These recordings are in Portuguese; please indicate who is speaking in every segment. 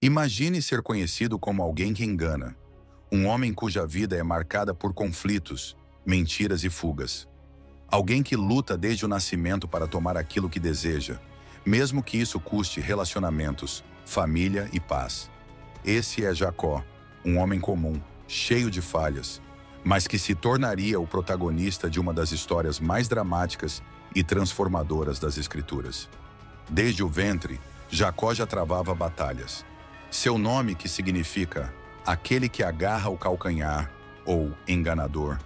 Speaker 1: Imagine ser conhecido como alguém que engana, um homem cuja vida é marcada por conflitos, mentiras e fugas. Alguém que luta desde o nascimento para tomar aquilo que deseja, mesmo que isso custe relacionamentos, família e paz. Esse é Jacó, um homem comum, cheio de falhas, mas que se tornaria o protagonista de uma das histórias mais dramáticas e transformadoras das Escrituras. Desde o ventre, Jacó já travava batalhas. Seu nome, que significa aquele que agarra o calcanhar ou enganador,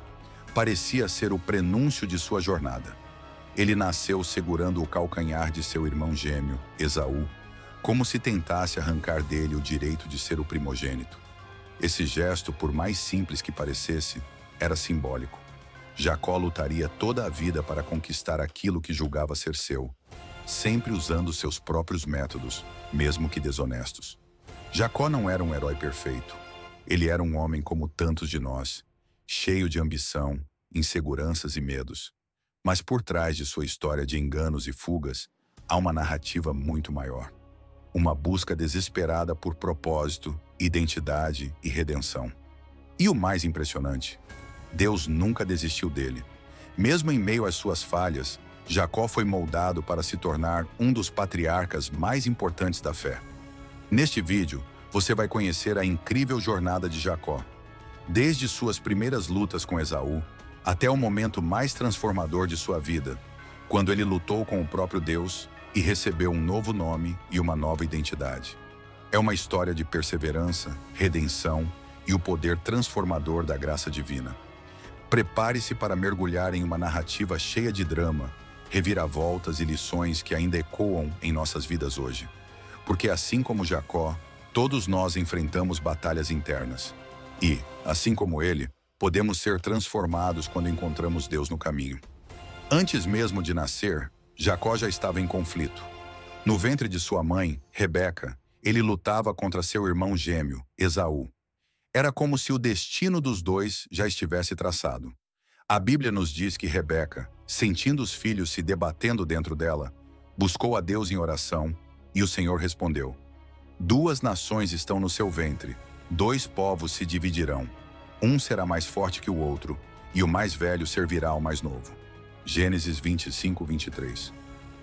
Speaker 1: parecia ser o prenúncio de sua jornada. Ele nasceu segurando o calcanhar de seu irmão gêmeo, Esaú, como se tentasse arrancar dele o direito de ser o primogênito. Esse gesto, por mais simples que parecesse, era simbólico. Jacó lutaria toda a vida para conquistar aquilo que julgava ser seu, sempre usando seus próprios métodos, mesmo que desonestos. Jacó não era um herói perfeito. Ele era um homem como tantos de nós, cheio de ambição, inseguranças e medos. Mas por trás de sua história de enganos e fugas, há uma narrativa muito maior. Uma busca desesperada por propósito, identidade e redenção. E o mais impressionante, Deus nunca desistiu dele. Mesmo em meio às suas falhas, Jacó foi moldado para se tornar um dos patriarcas mais importantes da fé. Neste vídeo, você vai conhecer a incrível jornada de Jacó, desde suas primeiras lutas com Esaú, até o momento mais transformador de sua vida, quando ele lutou com o próprio Deus e recebeu um novo nome e uma nova identidade. É uma história de perseverança, redenção e o poder transformador da graça divina. Prepare-se para mergulhar em uma narrativa cheia de drama, reviravoltas e lições que ainda ecoam em nossas vidas hoje. Porque assim como Jacó, todos nós enfrentamos batalhas internas. E, assim como ele, podemos ser transformados quando encontramos Deus no caminho. Antes mesmo de nascer, Jacó já estava em conflito. No ventre de sua mãe, Rebeca, ele lutava contra seu irmão gêmeo, Esaú. Era como se o destino dos dois já estivesse traçado. A Bíblia nos diz que Rebeca, sentindo os filhos se debatendo dentro dela, buscou a Deus em oração e o Senhor respondeu: "Duas nações estão no seu ventre, dois povos se dividirão. Um será mais forte que o outro, e o mais velho servirá ao mais novo." Gênesis 25, 23.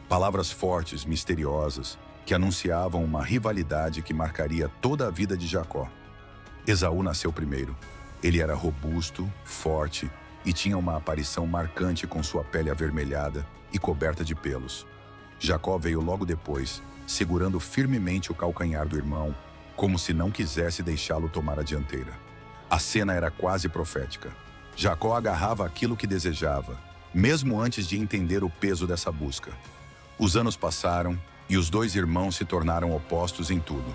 Speaker 1: Palavras fortes, misteriosas, que anunciavam uma rivalidade que marcaria toda a vida de Jacó. Esaú nasceu primeiro. Ele era robusto, forte e tinha uma aparição marcante com sua pele avermelhada e coberta de pelos. Jacó veio logo depois, segurando firmemente o calcanhar do irmão, como se não quisesse deixá-lo tomar a dianteira. A cena era quase profética. Jacó agarrava aquilo que desejava, mesmo antes de entender o peso dessa busca. Os anos passaram e os dois irmãos se tornaram opostos em tudo.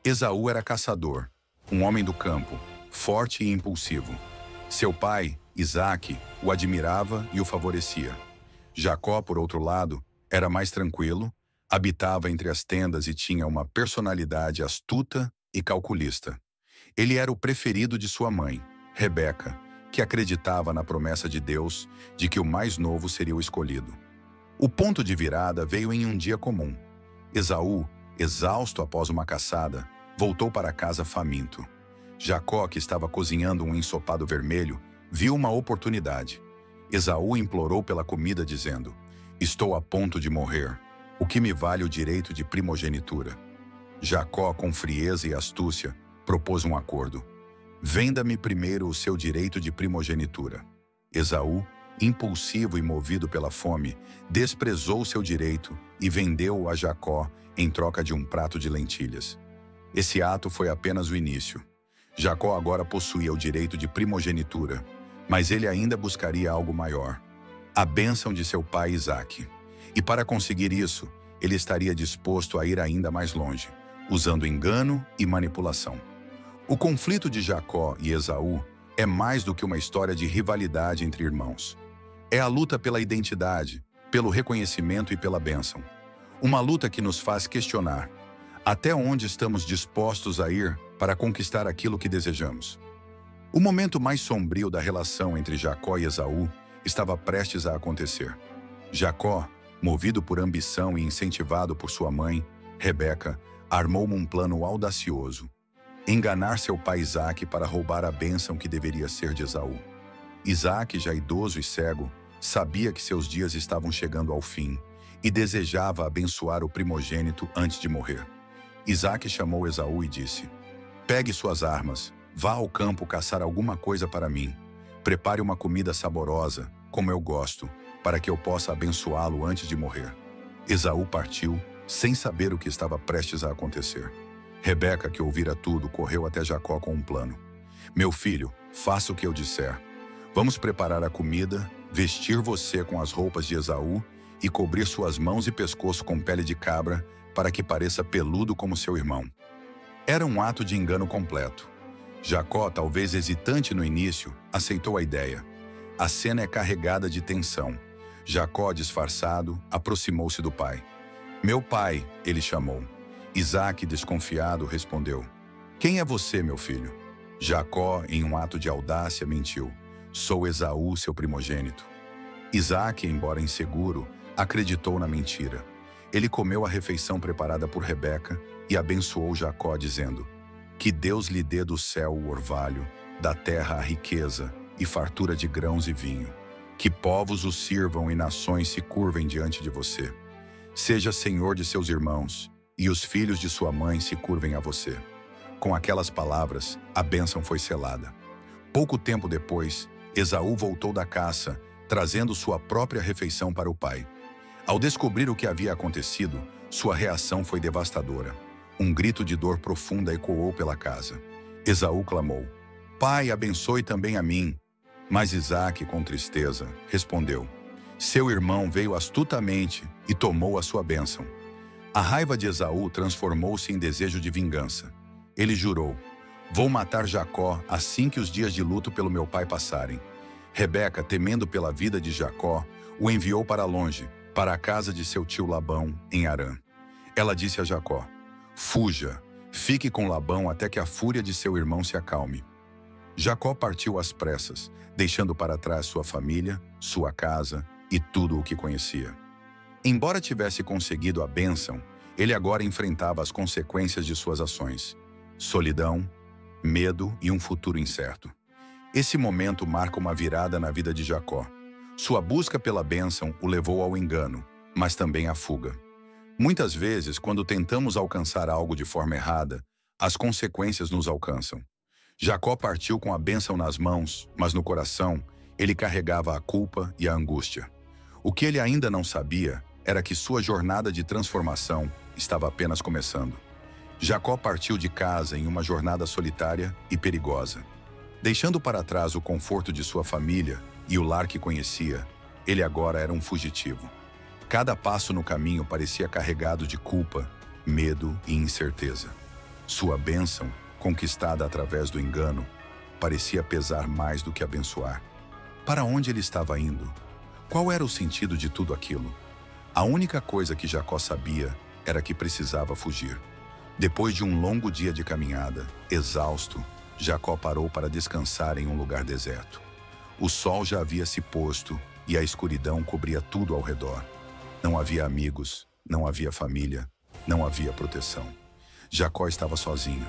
Speaker 1: Esaú era caçador, um homem do campo, forte e impulsivo. Seu pai, Isaque, o admirava e o favorecia. Jacó, por outro lado, era mais tranquilo, habitava entre as tendas e tinha uma personalidade astuta e calculista. Ele era o preferido de sua mãe, Rebeca, que acreditava na promessa de Deus de que o mais novo seria o escolhido. O ponto de virada veio em um dia comum. Esaú, exausto após uma caçada, voltou para casa faminto. Jacó, que estava cozinhando um ensopado vermelho, viu uma oportunidade. Esaú implorou pela comida, dizendo: "Estou a ponto de morrer. O que me vale o direito de primogenitura?" Jacó, com frieza e astúcia, propôs um acordo: "Venda-me primeiro o seu direito de primogenitura." Esaú, impulsivo e movido pela fome, desprezou seu direito e vendeu-o a Jacó em troca de um prato de lentilhas. Esse ato foi apenas o início. Jacó agora possuía o direito de primogenitura, mas ele ainda buscaria algo maior: a bênção de seu pai Isaque. E para conseguir isso, ele estaria disposto a ir ainda mais longe, usando engano e manipulação. O conflito de Jacó e Esaú é mais do que uma história de rivalidade entre irmãos. É a luta pela identidade, pelo reconhecimento e pela bênção. Uma luta que nos faz questionar: até onde estamos dispostos a ir para conquistar aquilo que desejamos? O momento mais sombrio da relação entre Jacó e Esaú estava prestes a acontecer. Jacó, movido por ambição e incentivado por sua mãe, Rebeca, Armou um plano audacioso: enganar seu pai Isaque para roubar a bênção que deveria ser de Esaú. Isaque, já idoso e cego, sabia que seus dias estavam chegando ao fim e desejava abençoar o primogênito antes de morrer. Isaque chamou Esaú e disse: pegue suas armas, vá ao campo caçar alguma coisa para mim. Prepare uma comida saborosa, como eu gosto, para que eu possa abençoá-lo antes de morrer. Esaú partiu, sem saber o que estava prestes a acontecer. Rebeca, que ouvira tudo, correu até Jacó com um plano. Meu filho, faça o que eu disser. Vamos preparar a comida, vestir você com as roupas de Esaú e cobrir suas mãos e pescoço com pele de cabra para que pareça peludo como seu irmão. Era um ato de engano completo. Jacó, talvez hesitante no início, aceitou a ideia. A cena é carregada de tensão. Jacó, disfarçado, aproximou-se do pai. Meu pai, ele chamou. Isaque, desconfiado, respondeu: quem é você, meu filho? Jacó, em um ato de audácia, mentiu: sou Esaú, seu primogênito. Isaque, embora inseguro, acreditou na mentira. Ele comeu a refeição preparada por Rebeca e abençoou Jacó, dizendo: que Deus lhe dê do céu o orvalho, da terra a riqueza e fartura de grãos e vinho. Que povos o sirvam e nações se curvem diante de você. Seja senhor de seus irmãos, e os filhos de sua mãe se curvem a você. Com aquelas palavras, a bênção foi selada. Pouco tempo depois, Esaú voltou da caça, trazendo sua própria refeição para o pai. Ao descobrir o que havia acontecido, sua reação foi devastadora. Um grito de dor profunda ecoou pela casa. Esaú clamou: pai, abençoe também a mim. Mas Isaque, com tristeza, respondeu: seu irmão veio astutamente e tomou a sua bênção. A raiva de Esaú transformou-se em desejo de vingança. Ele jurou: vou matar Jacó assim que os dias de luto pelo meu pai passarem. Rebeca, temendo pela vida de Jacó, o enviou para longe, para a casa de seu tio Labão, em Harã. Ela disse a Jacó: fuja, fique com Labão até que a fúria de seu irmão se acalme. Jacó partiu às pressas, deixando para trás sua família, sua casa e tudo o que conhecia. Embora tivesse conseguido a bênção, ele agora enfrentava as consequências de suas ações: solidão, medo e um futuro incerto. Esse momento marca uma virada na vida de Jacó. Sua busca pela bênção o levou ao engano, mas também à fuga. Muitas vezes, quando tentamos alcançar algo de forma errada, as consequências nos alcançam. Jacó partiu com a bênção nas mãos, mas no coração, ele carregava a culpa e a angústia. O que ele ainda não sabia era que sua jornada de transformação estava apenas começando. Jacó partiu de casa em uma jornada solitária e perigosa. Deixando para trás o conforto de sua família e o lar que conhecia, ele agora era um fugitivo. Cada passo no caminho parecia carregado de culpa, medo e incerteza. Sua bênção, conquistada através do engano, parecia pesar mais do que abençoar. Para onde ele estava indo? Qual era o sentido de tudo aquilo? A única coisa que Jacó sabia era que precisava fugir. Depois de um longo dia de caminhada, exausto, Jacó parou para descansar em um lugar deserto. O sol já havia se posto e a escuridão cobria tudo ao redor. Não havia amigos, não havia família, não havia proteção. Jacó estava sozinho.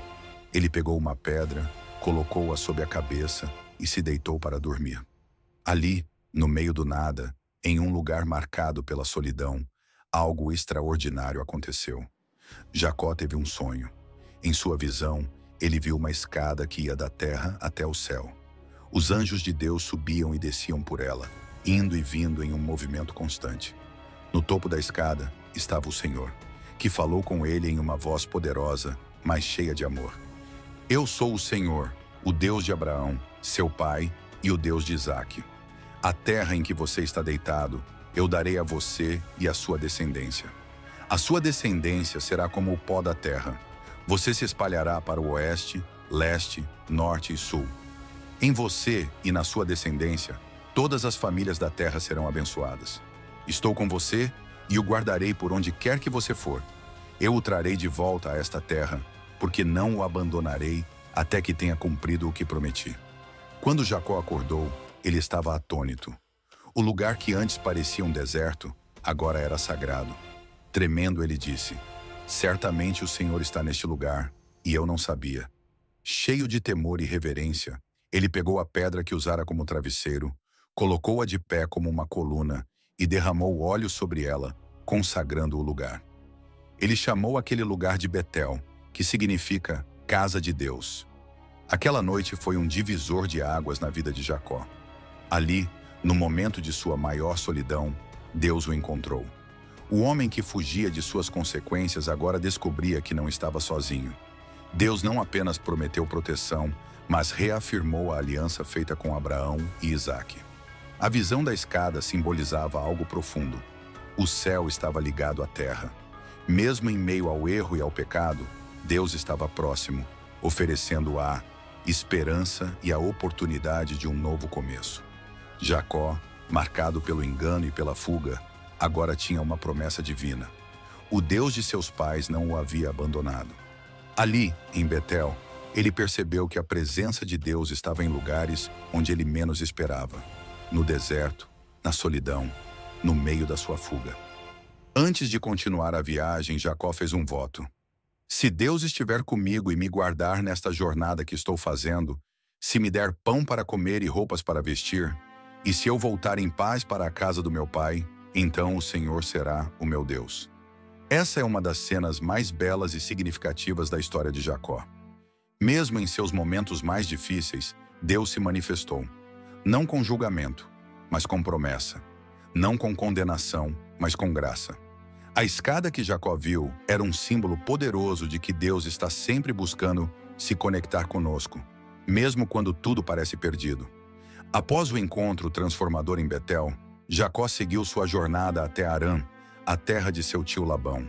Speaker 1: Ele pegou uma pedra, colocou-a sob a cabeça e se deitou para dormir. Ali, no meio do nada, em um lugar marcado pela solidão, algo extraordinário aconteceu. Jacó teve um sonho. Em sua visão, ele viu uma escada que ia da terra até o céu. Os anjos de Deus subiam e desciam por ela, indo e vindo em um movimento constante. No topo da escada estava o Senhor, que falou com ele em uma voz poderosa, mas cheia de amor. Eu sou o Senhor, o Deus de Abraão, seu pai, e o Deus de Isaque. A terra em que você está deitado, eu darei a você e à sua descendência. A sua descendência será como o pó da terra. Você se espalhará para o oeste, leste, norte e sul. Em você e na sua descendência, todas as famílias da terra serão abençoadas. Estou com você e o guardarei por onde quer que você for. Eu o trarei de volta a esta terra, porque não o abandonarei até que tenha cumprido o que prometi. Quando Jacó acordou, ele estava atônito. O lugar que antes parecia um deserto, agora era sagrado. Tremendo, ele disse: Certamente o Senhor está neste lugar, e eu não sabia. Cheio de temor e reverência, ele pegou a pedra que usara como travesseiro, colocou-a de pé como uma coluna e derramou óleo sobre ela, consagrando o lugar. Ele chamou aquele lugar de Betel, que significa Casa de Deus. Aquela noite foi um divisor de águas na vida de Jacó. Ali, no momento de sua maior solidão, Deus o encontrou. O homem que fugia de suas consequências agora descobria que não estava sozinho. Deus não apenas prometeu proteção, mas reafirmou a aliança feita com Abraão e Isaque. A visão da escada simbolizava algo profundo. O céu estava ligado à terra. Mesmo em meio ao erro e ao pecado, Deus estava próximo, oferecendo a esperança e a oportunidade de um novo começo. Jacó, marcado pelo engano e pela fuga, agora tinha uma promessa divina. O Deus de seus pais não o havia abandonado. Ali, em Betel, ele percebeu que a presença de Deus estava em lugares onde ele menos esperava. No deserto, na solidão, no meio da sua fuga. Antes de continuar a viagem, Jacó fez um voto. Se Deus estiver comigo e me guardar nesta jornada que estou fazendo, se me der pão para comer e roupas para vestir, e se eu voltar em paz para a casa do meu pai, então o Senhor será o meu Deus. Essa é uma das cenas mais belas e significativas da história de Jacó. Mesmo em seus momentos mais difíceis, Deus se manifestou. Não com julgamento, mas com promessa. Não com condenação, mas com graça. A escada que Jacó viu era um símbolo poderoso de que Deus está sempre buscando se conectar conosco, mesmo quando tudo parece perdido. Após o encontro transformador em Betel, Jacó seguiu sua jornada até Harã, a terra de seu tio Labão.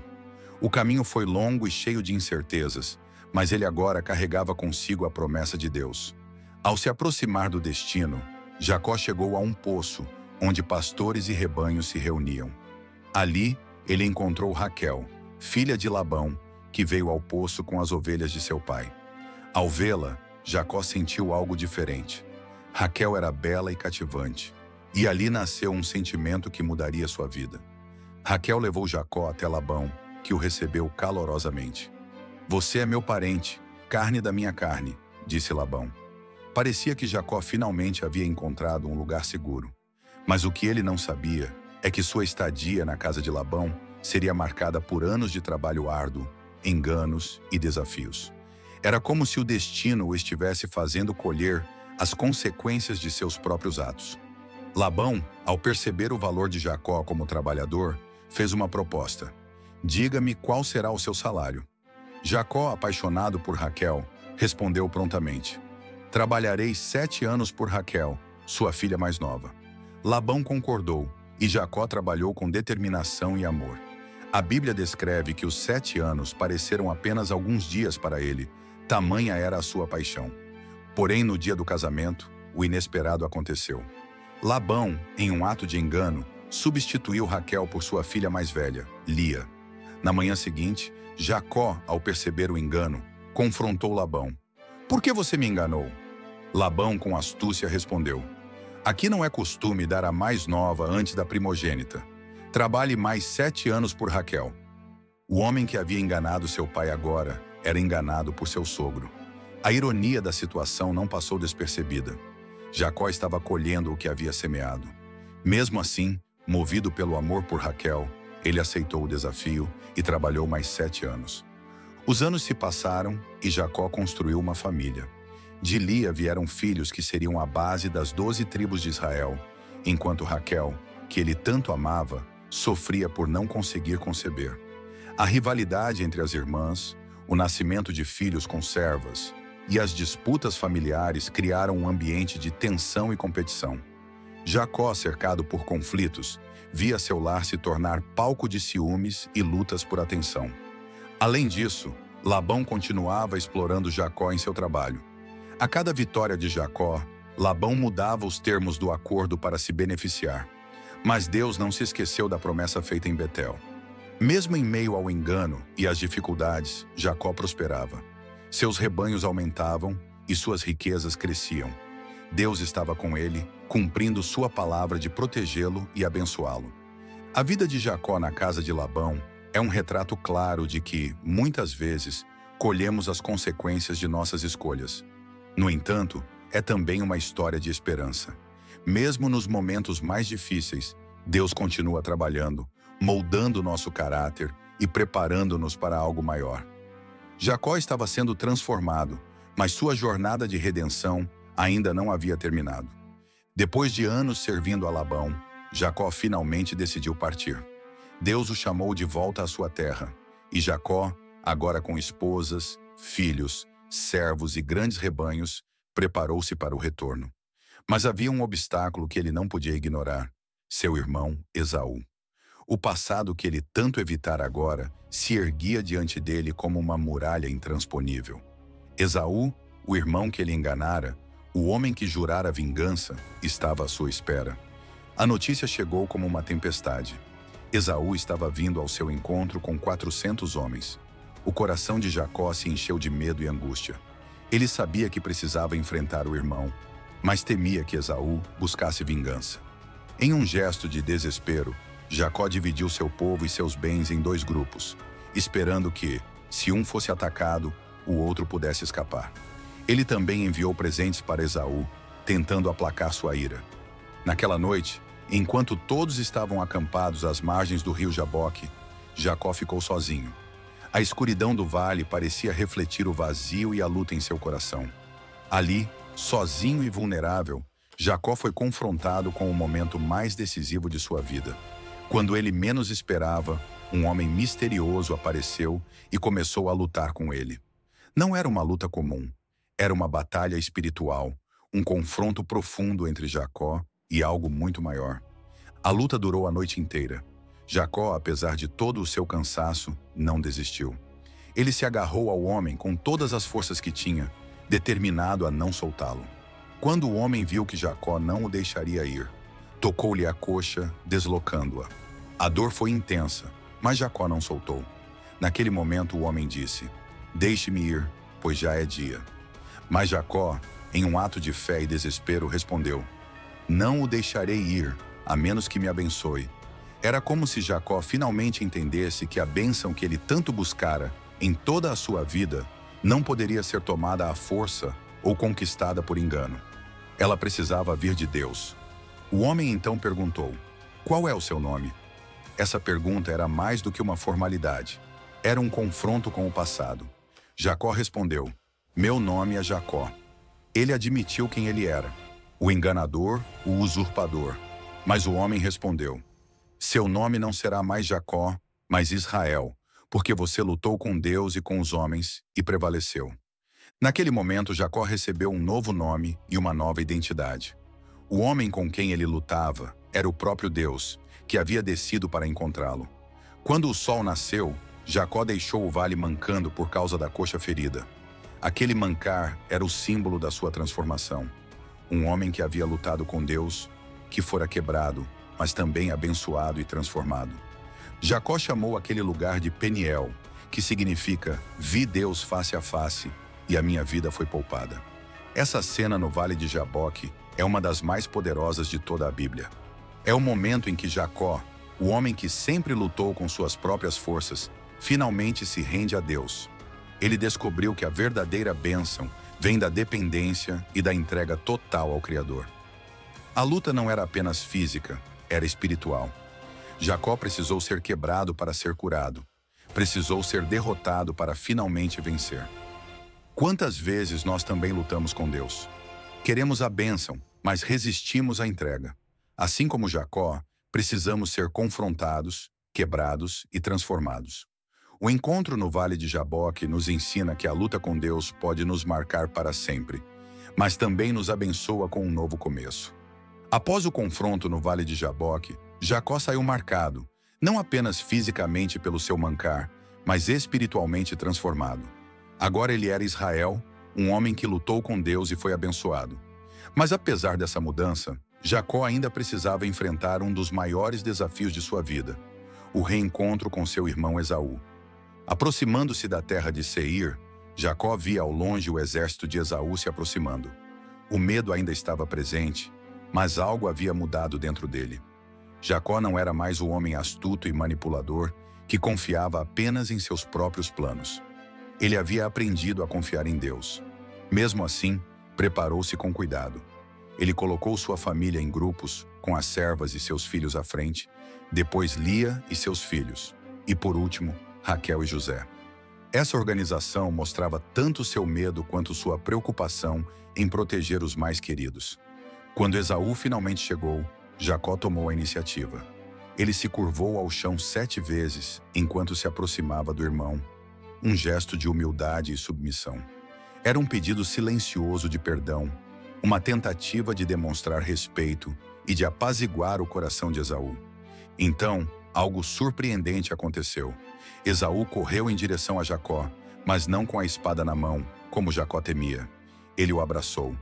Speaker 1: O caminho foi longo e cheio de incertezas, mas ele agora carregava consigo a promessa de Deus. Ao se aproximar do destino, Jacó chegou a um poço, onde pastores e rebanhos se reuniam. Ali, ele encontrou Raquel, filha de Labão, que veio ao poço com as ovelhas de seu pai. Ao vê-la, Jacó sentiu algo diferente. Raquel era bela e cativante, e ali nasceu um sentimento que mudaria sua vida. Raquel levou Jacó até Labão, que o recebeu calorosamente. "Você é meu parente, carne da minha carne", disse Labão. Parecia que Jacó finalmente havia encontrado um lugar seguro. Mas o que ele não sabia é que sua estadia na casa de Labão seria marcada por anos de trabalho árduo, enganos e desafios. Era como se o destino o estivesse fazendo colher as consequências de seus próprios atos. Labão, ao perceber o valor de Jacó como trabalhador, fez uma proposta. "Diga-me qual será o seu salário." Jacó, apaixonado por Raquel, respondeu prontamente: "Trabalharei 7 anos por Raquel, sua filha mais nova." Labão concordou, e Jacó trabalhou com determinação e amor. A Bíblia descreve que os 7 anos pareceram apenas alguns dias para ele, tamanha era a sua paixão. Porém, no dia do casamento, o inesperado aconteceu. Labão, em um ato de engano, substituiu Raquel por sua filha mais velha, Lia. Na manhã seguinte, Jacó, ao perceber o engano, confrontou Labão. "Por que você me enganou?" Labão, com astúcia, respondeu: "Aqui não é costume dar a mais nova antes da primogênita. Trabalhe mais 7 anos por Raquel." O homem que havia enganado seu pai agora era enganado por seu sogro. A ironia da situação não passou despercebida. Jacó estava colhendo o que havia semeado. Mesmo assim, movido pelo amor por Raquel, ele aceitou o desafio e trabalhou mais 7 anos. Os anos se passaram e Jacó construiu uma família. De Lia vieram filhos que seriam a base das 12 tribos de Israel, enquanto Raquel, que ele tanto amava, sofria por não conseguir conceber. A rivalidade entre as irmãs, o nascimento de filhos com servas e as disputas familiares criaram um ambiente de tensão e competição. Jacó, cercado por conflitos, via seu lar se tornar palco de ciúmes e lutas por atenção. Além disso, Labão continuava explorando Jacó em seu trabalho. A cada vitória de Jacó, Labão mudava os termos do acordo para se beneficiar. Mas Deus não se esqueceu da promessa feita em Betel. Mesmo em meio ao engano e às dificuldades, Jacó prosperava. Seus rebanhos aumentavam e suas riquezas cresciam. Deus estava com ele, cumprindo sua palavra de protegê-lo e abençoá-lo. A vida de Jacó na casa de Labão É um retrato claro de que, muitas vezes, colhemos as consequências de nossas escolhas. No entanto, é também uma história de esperança. Mesmo nos momentos mais difíceis, Deus continua trabalhando, moldando nosso caráter e preparando-nos para algo maior. Jacó estava sendo transformado, mas sua jornada de redenção ainda não havia terminado. Depois de anos servindo a Labão, Jacó finalmente decidiu partir. Deus o chamou de volta à sua terra, e Jacó, agora com esposas, filhos, servos e grandes rebanhos, preparou-se para o retorno. Mas havia um obstáculo que ele não podia ignorar: seu irmão Esaú. O passado que ele tanto evitara agora se erguia diante dele como uma muralha intransponível. Esaú, o irmão que ele enganara, o homem que jurara vingança, estava à sua espera. A notícia chegou como uma tempestade. Esaú estava vindo ao seu encontro com 400 homens. O coração de Jacó se encheu de medo e angústia. Ele sabia que precisava enfrentar o irmão, mas temia que Esaú buscasse vingança. Em um gesto de desespero, Jacó dividiu seu povo e seus bens em 2 grupos, esperando que, se um fosse atacado, o outro pudesse escapar. Ele também enviou presentes para Esaú, tentando aplacar sua ira. Naquela noite, enquanto todos estavam acampados às margens do rio Jaboque, Jacó ficou sozinho. A escuridão do vale parecia refletir o vazio e a luta em seu coração. Ali, sozinho e vulnerável, Jacó foi confrontado com o momento mais decisivo de sua vida. Quando ele menos esperava, um homem misterioso apareceu e começou a lutar com ele. Não era uma luta comum, era uma batalha espiritual, um confronto profundo entre Jacó e algo muito maior. A luta durou a noite inteira. Jacó, apesar de todo o seu cansaço, não desistiu. Ele se agarrou ao homem com todas as forças que tinha, determinado a não soltá-lo. Quando o homem viu que Jacó não o deixaria ir, tocou-lhe a coxa, deslocando-a. A dor foi intensa, mas Jacó não soltou. Naquele momento o homem disse: "Deixe-me ir, pois já é dia." Mas Jacó, em um ato de fé e desespero, respondeu: "Não o deixarei ir, a menos que me abençoe." Era como se Jacó finalmente entendesse que a bênção que ele tanto buscara em toda a sua vida não poderia ser tomada à força ou conquistada por engano. Ela precisava vir de Deus. O homem então perguntou: "Qual é o seu nome?" Essa pergunta era mais do que uma formalidade. Era um confronto com o passado. Jacó respondeu: "Meu nome é Jacó." Ele admitiu quem ele era: o enganador, o usurpador. Mas o homem respondeu: "Seu nome não será mais Jacó, mas Israel, porque você lutou com Deus e com os homens e prevaleceu." Naquele momento, Jacó recebeu um novo nome e uma nova identidade. O homem com quem ele lutava era o próprio Deus, que havia descido para encontrá-lo. Quando o sol nasceu, Jacó deixou o vale mancando por causa da coxa ferida. Aquele mancar era o símbolo da sua transformação. Um homem que havia lutado com Deus, que fora quebrado, mas também abençoado e transformado. Jacó chamou aquele lugar de Peniel, que significa "vi Deus face a face, e a minha vida foi poupada." Essa cena no Vale de Jaboque é uma das mais poderosas de toda a Bíblia. É o momento em que Jacó, o homem que sempre lutou com suas próprias forças, finalmente se rende a Deus. Ele descobriu que a verdadeira bênção vem da dependência e da entrega total ao Criador. A luta não era apenas física, era espiritual. Jacó precisou ser quebrado para ser curado. Precisou ser derrotado para finalmente vencer. Quantas vezes nós também lutamos com Deus? Queremos a bênção, mas resistimos à entrega. Assim como Jacó, precisamos ser confrontados, quebrados e transformados. O encontro no Vale de Jaboque nos ensina que a luta com Deus pode nos marcar para sempre, mas também nos abençoa com um novo começo. Após o confronto no Vale de Jaboque, Jacó saiu marcado, não apenas fisicamente pelo seu mancar, mas espiritualmente transformado. Agora ele era Israel, um homem que lutou com Deus e foi abençoado. Mas apesar dessa mudança, Jacó ainda precisava enfrentar um dos maiores desafios de sua vida: o reencontro com seu irmão Esaú. Aproximando-se da terra de Seir, Jacó via ao longe o exército de Esaú se aproximando. O medo ainda estava presente, mas algo havia mudado dentro dele. Jacó não era mais o homem astuto e manipulador que confiava apenas em seus próprios planos. Ele havia aprendido a confiar em Deus. Mesmo assim, preparou-se com cuidado. Ele colocou sua família em grupos, com as servas e seus filhos à frente, depois Lia e seus filhos, e por último, Raquel e José. Essa organização mostrava tanto seu medo quanto sua preocupação em proteger os mais queridos. Quando Esaú finalmente chegou, Jacó tomou a iniciativa. Ele se curvou ao chão 7 vezes enquanto se aproximava do irmão, um gesto de humildade e submissão. Era um pedido silencioso de perdão, uma tentativa de demonstrar respeito e de apaziguar o coração de Esaú. Então, algo surpreendente aconteceu. Esaú correu em direção a Jacó, mas não com a espada na mão, como Jacó temia. Ele o abraçou.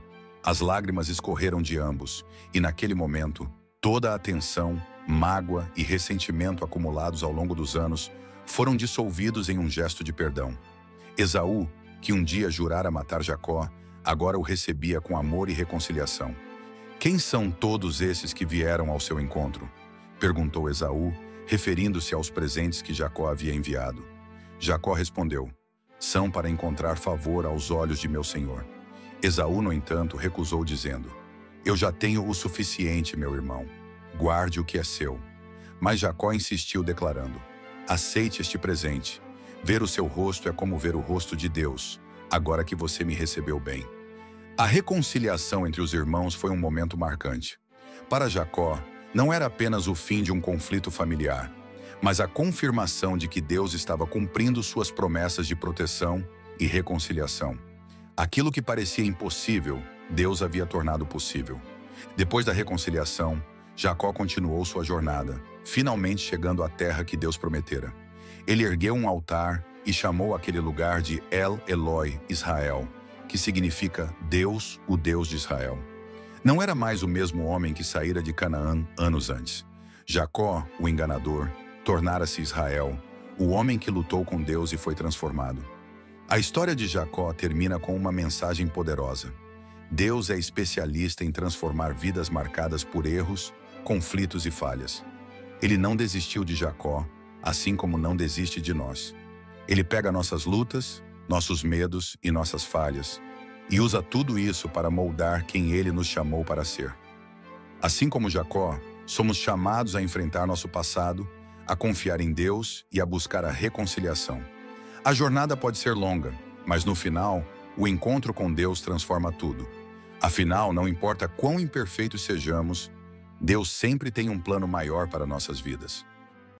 Speaker 1: As lágrimas escorreram de ambos, e naquele momento, toda a tensão, mágoa e ressentimento acumulados ao longo dos anos foram dissolvidos em um gesto de perdão. Esaú, que um dia jurara matar Jacó, agora o recebia com amor e reconciliação. Quem são todos esses que vieram ao seu encontro? Perguntou Esaú, referindo-se aos presentes que Jacó havia enviado. Jacó respondeu: são para encontrar favor aos olhos de meu senhor. Esaú, no entanto, recusou, dizendo: eu já tenho o suficiente, meu irmão. Guarde o que é seu. Mas Jacó insistiu, declarando: aceite este presente. Ver o seu rosto é como ver o rosto de Deus, agora que você me recebeu bem. A reconciliação entre os irmãos foi um momento marcante. Para Jacó, não era apenas o fim de um conflito familiar, mas a confirmação de que Deus estava cumprindo suas promessas de proteção e reconciliação. Aquilo que parecia impossível, Deus havia tornado possível. Depois da reconciliação, Jacó continuou sua jornada, finalmente chegando à terra que Deus prometera. Ele ergueu um altar e chamou aquele lugar de El Eloi Israel, que significa Deus, o Deus de Israel. Não era mais o mesmo homem que saíra de Canaã anos antes. Jacó, o enganador, tornara-se Israel, o homem que lutou com Deus e foi transformado. A história de Jacó termina com uma mensagem poderosa. Deus é especialista em transformar vidas marcadas por erros, conflitos e falhas. Ele não desistiu de Jacó, assim como não desiste de nós. Ele pega nossas lutas, nossos medos e nossas falhas, e usa tudo isso para moldar quem Ele nos chamou para ser. Assim como Jacó, somos chamados a enfrentar nosso passado, a confiar em Deus e a buscar a reconciliação. A jornada pode ser longa, mas no final, o encontro com Deus transforma tudo. Afinal, não importa quão imperfeitos sejamos, Deus sempre tem um plano maior para nossas vidas.